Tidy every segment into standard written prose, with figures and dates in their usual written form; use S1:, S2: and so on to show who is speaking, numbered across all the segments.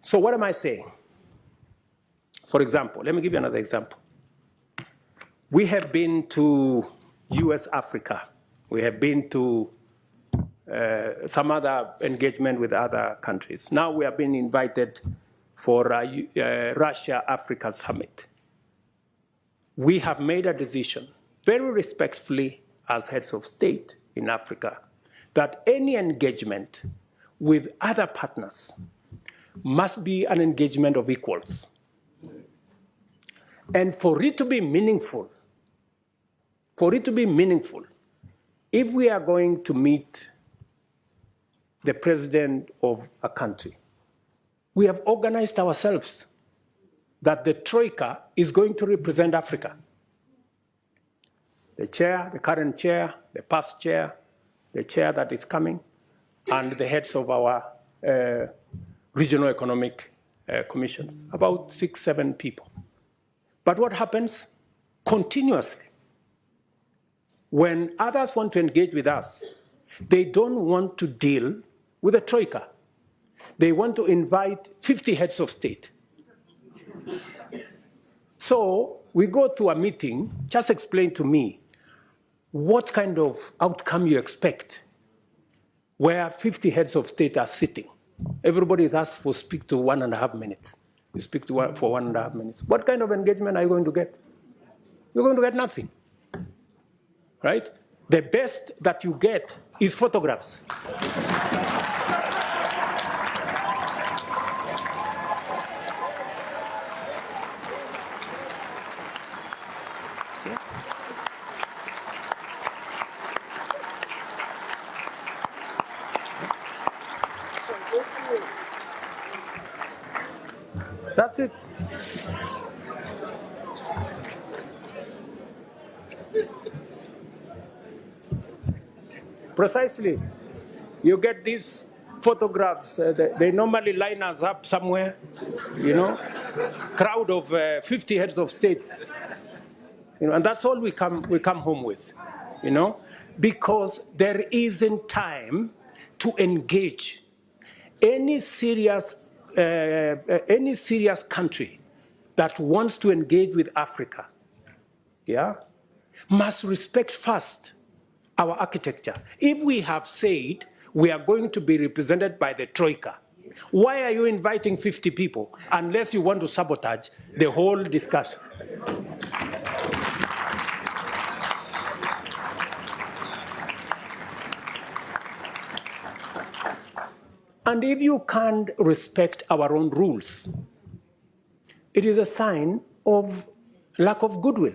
S1: So what am I saying? For example, let me give you another example. We have been to US Africa. We have been to some other engagement with other countries. Now we have been invited for Russia-Africa Summit. We have made a decision, very respectfully as heads of state in Africa, that any engagement with other partners must be an engagement of equals. And for it to be meaningful, if we are going to meet the president of a country, we have organized ourselves that the Troika is going to represent Africa. The chair, the current chair, the past chair, the chair that is coming, and the heads of our regional economic commissions, about 6, 7 people. But what happens continuously? When others want to engage with us, they don't want to deal with the Troika. They want to invite 50 heads of state. So we go to a meeting, just explain to me what kind of outcome you expect where 50 heads of state are sitting. Everybody is asked to speak to 1.5 minutes. You speak to one for 1.5 minutes. What kind of engagement are you going to get? You're going to get nothing, right? The best that you get is photographs. That's it. Precisely. You get these photographs. They normally line us up somewhere, you know, crowd of 50 heads of state. You know, and that's all we come home with, you know, because there isn't time to engage any serious country that wants to engage with Africa, yeah, must respect first our architecture. If we have said we are going to be represented by the Troika, why are you inviting 50 people unless you want to sabotage the whole discussion? And if you can't respect our own rules, it is a sign of lack of goodwill.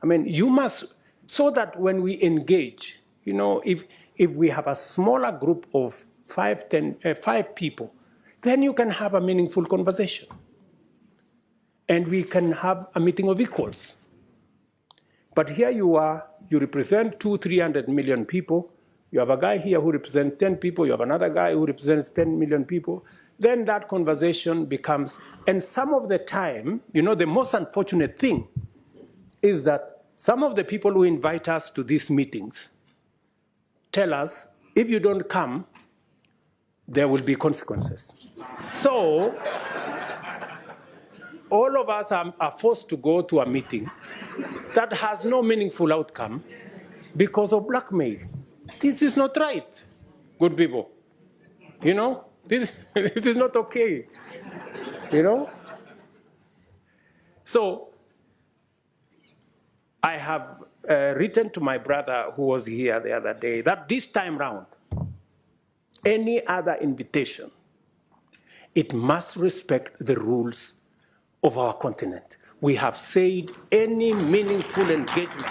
S1: I mean, you must, so that when we engage, you know, if we have a smaller group of 5 people, then you can have a meaningful conversation. And we can have a meeting of equals. But here you are, you represent 200-300 million people. You have a guy here who represents 10 people. You have another guy who represents 10 million people. Then that conversation becomes, and some of the time, you know, the most unfortunate thing is that some of the people who invite us to these meetings tell us, if you don't come, there will be consequences. So all of us are forced to go to a meeting that has no meaningful outcome because of blackmail. This is not right, good people. You know, this is not okay, you know? So I have written to my brother who was here the other day that this time round, any other invitation, it must respect the rules of our continent. We have said any meaningful engagement,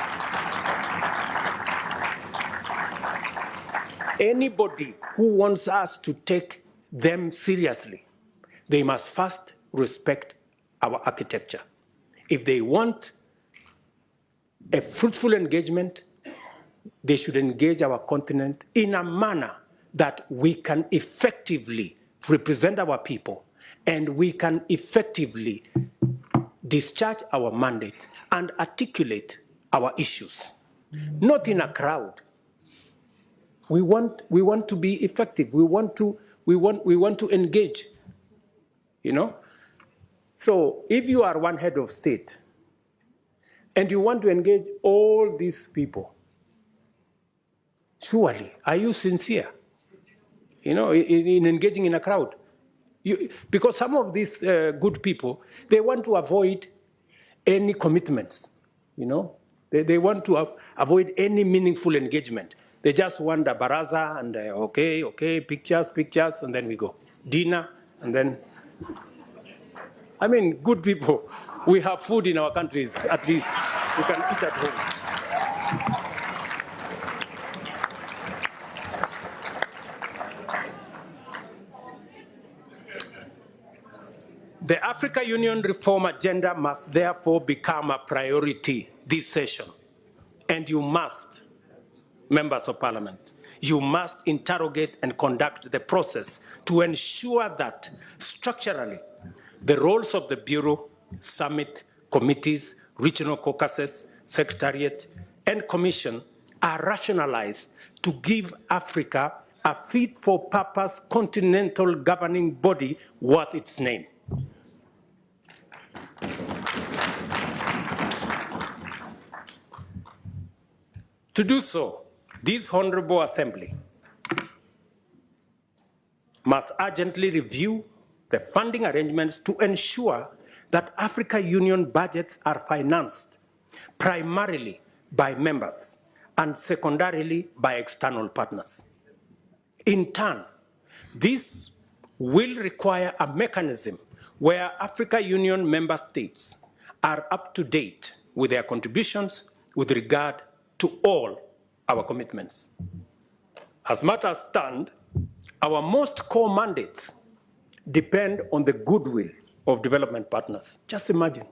S1: anybody who wants us to take them seriously, they must first respect our architecture. If they want a fruitful engagement, they should engage our continent in a manner that we can effectively represent our people and we can effectively discharge our mandate and articulate our issues, not in a crowd. We want to be effective. We want to engage. you know? So if you are one head of state and you want to engage all these people, surely, are you sincere, you know, in engaging in a crowd? Because some of these good people, they want to avoid any commitments, you know? They want to avoid any meaningful engagement. They just want a baraza and okay, pictures, and then we go. Dinner, and then, I mean, good people, we have food in our countries, at least. We can eat at home. The Africa Union reform agenda must therefore become a priority this session. And you must, members of parliament, you must interrogate and conduct the process to ensure that structurally the roles of the Bureau, Summit, committees, regional caucuses, Secretariat, and Commission are rationalized to give Africa a fit-for-purpose continental governing body worth its name. To do so, this Honorable Assembly must urgently review the funding arrangements to ensure that Africa Union budgets are financed primarily by members and secondarily by external partners. In turn, this will require a mechanism where Africa Union member states are up to date with their contributions with regard to all our commitments. As matters stand, our most core mandates depend on the goodwill of development partners. Just imagine,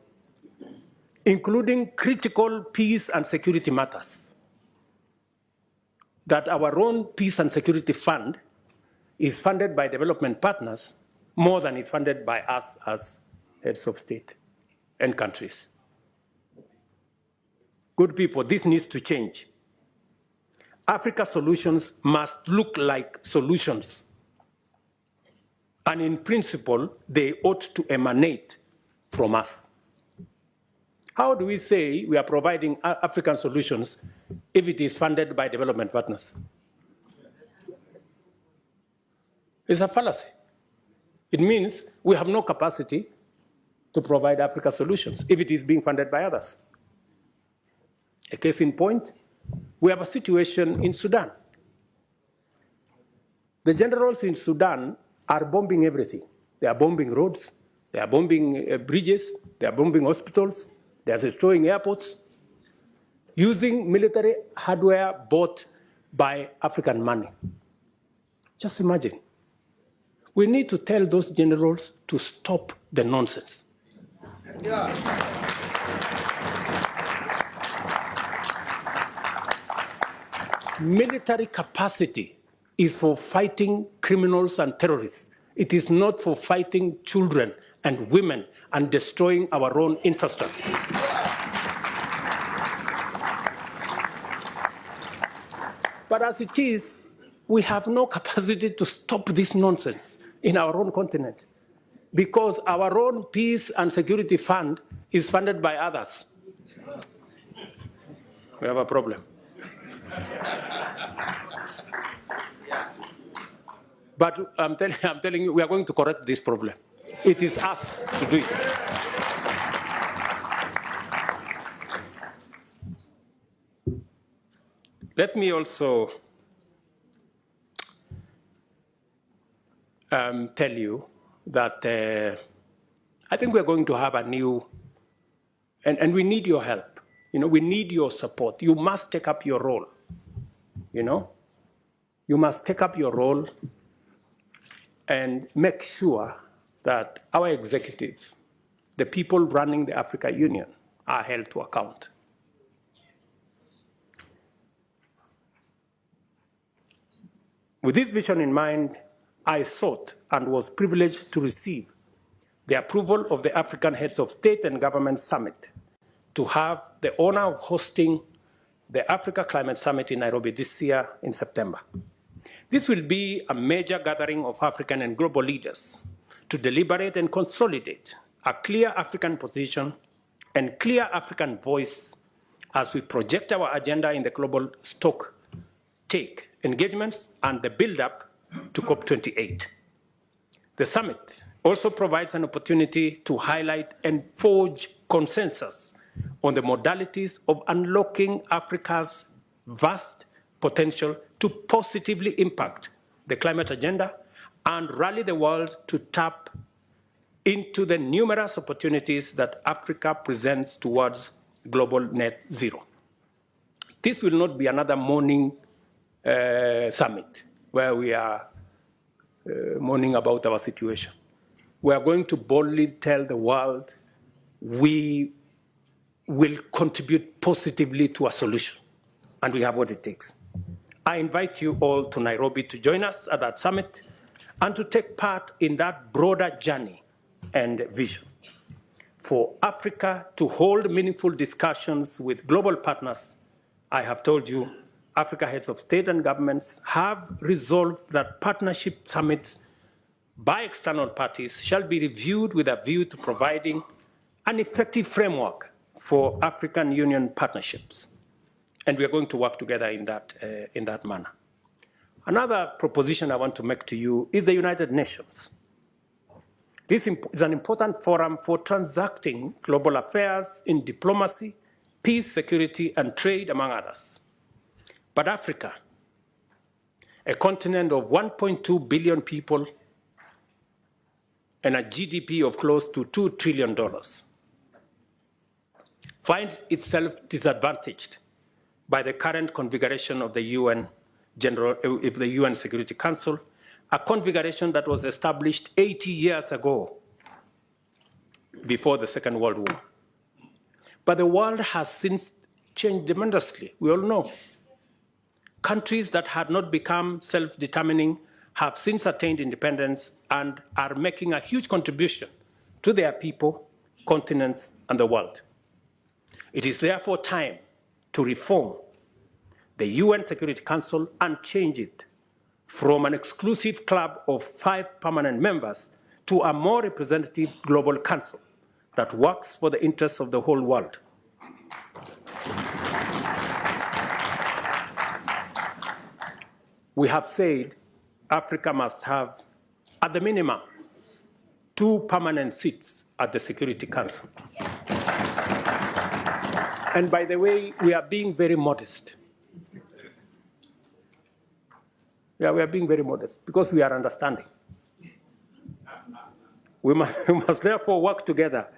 S1: including critical peace and security matters, that our own peace and security fund is funded by development partners more than is funded by us as heads of state and countries. Good people, this needs to change. Africa solutions must look like solutions. And in principle, they ought to emanate from us. How do we say we are providing African solutions if it is funded by development partners? It's a fallacy. It means we have no capacity to provide Africa solutions if it is being funded by others. A case in point, we have a situation in Sudan. The generals in Sudan are bombing everything. They are bombing roads, they are bombing bridges, they are bombing hospitals, they are destroying airports, using military hardware bought by African money. Just imagine. We need to tell those generals to stop the nonsense. Yeah. Military capacity is for fighting criminals and terrorists. It is not for fighting children and women and destroying our own infrastructure. But as it is, we have no capacity to stop this nonsense in our own continent because our own peace and security fund is funded by others. We have a problem. But I'm telling you, we are going to correct this problem. It is us to do it. Let me also tell you that I think we're going to have a new, and we need your help. You know, we need your support. You must take up your role. You know, you must take up your role and make sure that our executive, the people running the Africa Union, are held to account. With this vision in mind, I sought and was privileged to receive the approval of the African Heads of State and Government Summit to have the honor of hosting the Africa Climate Summit in Nairobi this year in September. This will be a major gathering of African and global leaders to deliberate and consolidate a clear African position and clear African voice as we project our agenda in the global stock take engagements and the build-up to COP28. The summit also provides an opportunity to highlight and forge consensus on the modalities of unlocking Africa's vast potential to positively impact the climate agenda and rally the world to tap into the numerous opportunities that Africa presents towards global net zero. This will not be another morning summit where we are mourning about our situation. We are going to boldly tell the world we will contribute positively to a solution, and we have what it takes. I invite you all to Nairobi to join us at that summit and to take part in that broader journey and vision. For Africa to hold meaningful discussions with global partners, I have told you, Africa heads of state and governments have resolved that partnership summits by external parties shall be reviewed with a view to providing an effective framework for African Union partnerships. And we are going to work together in that manner. Another proposition I want to make to you is the United Nations. This is an important forum for transacting global affairs in diplomacy, peace, security, and trade, among others. But Africa, a continent of 1.2 billion people and a GDP of close to $2 trillion, finds itself disadvantaged by the current configuration of the UN Security Council, a configuration that was established 80 years ago, before the Second World War. But the world has since changed tremendously, we all know. Countries that had not become self-determining have since attained independence and are making a huge contribution to their people, continents, and the world. It is therefore time to reform the UN Security Council and change it from an exclusive club of 5 permanent members to a more representative global council that works for the interests of the whole world. We have said Africa must have, at the minimum, 2 permanent seats at the Security Council. And by the way, we are being very modest. Yeah, we are being very modest because we are understanding. We must therefore work together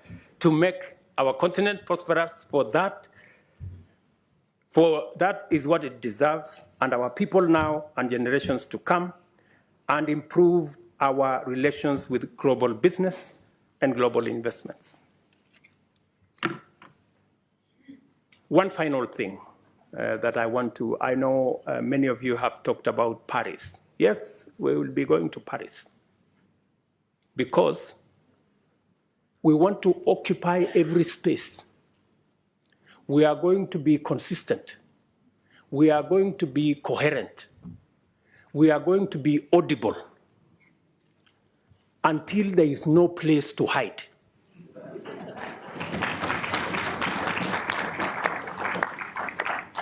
S1: to make our continent prosperous, for that is what it deserves, and our people now and generations to come, and improve our relations with global business and global investments. One final thing that I know many of you have talked about Paris. Yes, we will be going to Paris because we want to occupy every space. We are going to be consistent. We are going to be coherent. We are going to be audible until there is no place to hide.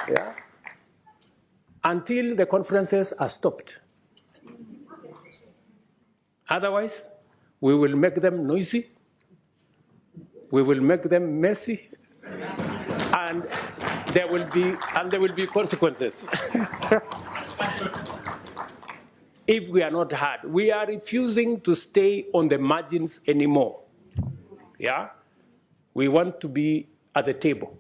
S1: Yeah? Until the conferences are stopped. Otherwise, we will make them noisy, we will make them messy, and there will be consequences. If we are not heard, we are refusing to stay on the margins anymore. Yeah? We want to be at the table.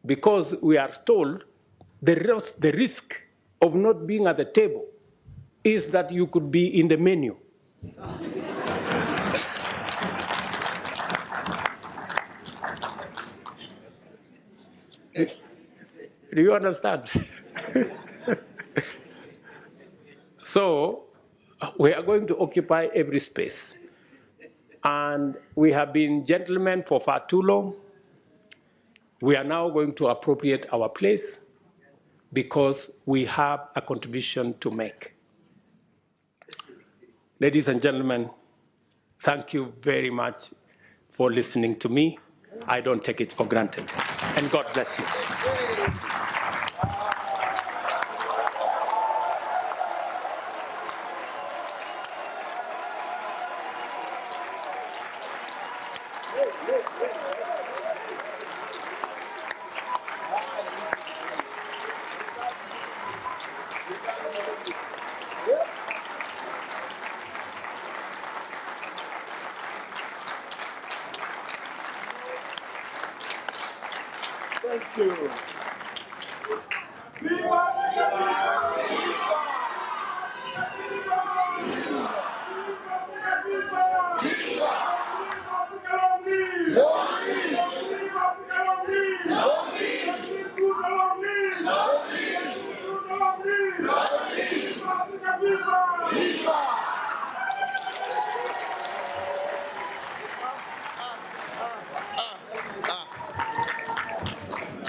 S1: Because we are told the risk of not being at the table is that you could be in the menu. Do you understand? So we are going to occupy every space. And we have been gentlemen for far too long. We are now going to appropriate our place because we have a contribution to make. Ladies and gentlemen, Thank you very much for listening to me. I don't take it for granted. And God bless you.
S2: Thank you.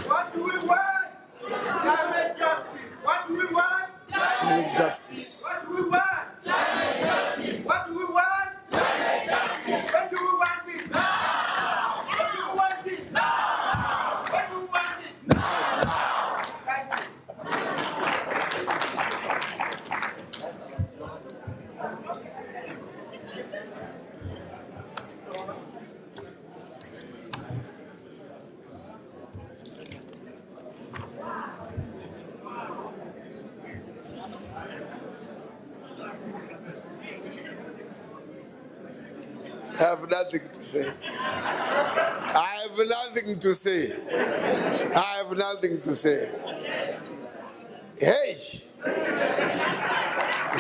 S3: What do we want? Climate justice. What do we want?
S2: Climate justice.
S3: What do we want? Climate justice. What do we want? Climate justice. When do we want it? Now. When do we want it? Now. When do we want it? Now. Thank you.
S2: I have nothing to say. I have nothing to say. I have nothing to say. Hey!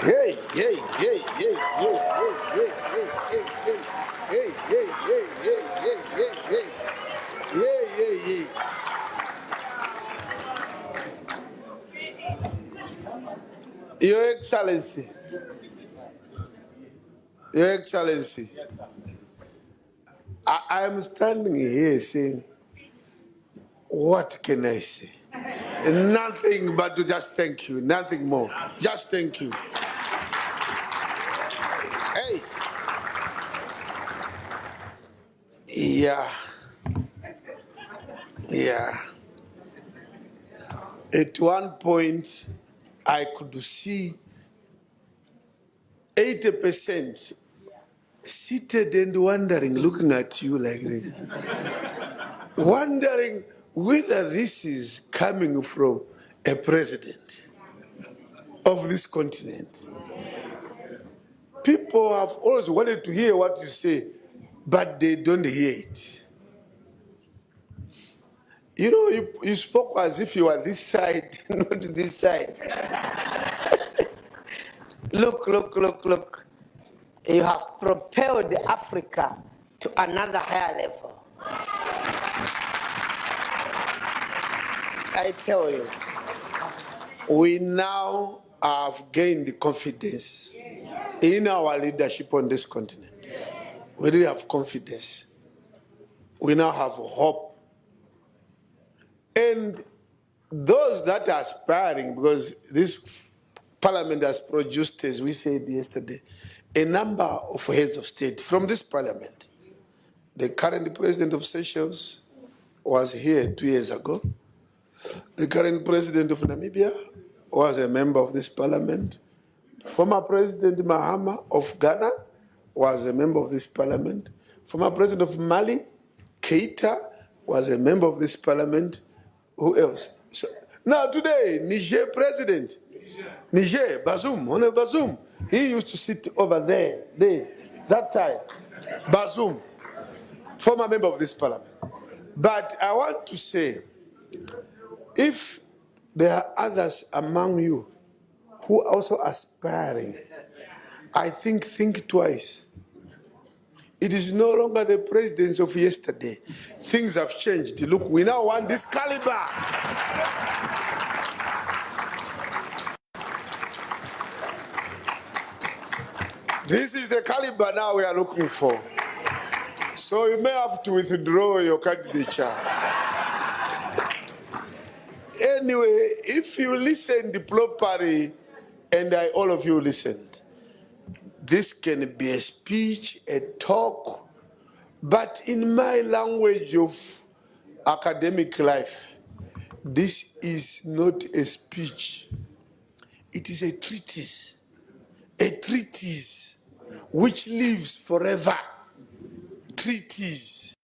S2: Hey, hey, hey, hey, hey, hey, hey, hey, hey, hey, hey, hey, hey, hey, hey, hey, hey, hey. Your Excellency. Your Excellency. I am standing here saying, what can I say? Nothing but to just thank you, nothing more. Just thank you. Hey. Yeah. Yeah. At one point, I could see 80% seated and wondering, looking at you like this. Wondering whether this is coming from a president of this continent. People have always wanted to hear what you say, but they don't hear it. You know, you spoke as if you were this side, not this side.
S4: Look, look, look, look. You have propelled Africa to another higher level. I tell you.
S2: We now have gained confidence in our leadership on this continent. We really have confidence. We now have hope. And those that are aspiring, because this parliament has produced, as we said yesterday, a number of heads of state from this parliament. The current president of Seychelles was here 2 years ago. The current president of Namibia was a member of this parliament. Former President Mahama of Ghana was a member of this parliament. Former President of Mali, Keita, was a member of this parliament. Who else? So, now today, Niger president, Niger, Bazoum, Honorable Bazoum, he used to sit over there, that side. Bazoum, former member of this parliament. But I want to say, if there are others among you who are also aspiring, I think twice. It is no longer the presidents of yesterday. Things have changed. Look, we now want this caliber. This is the caliber now we are looking for. So you may have to withdraw your candidature. Anyway, if you listened properly, and all of you listened, this can be a speech, a talk, but in my language of academic life, this is not a speech. It is a treatise which lives forever. Treatise.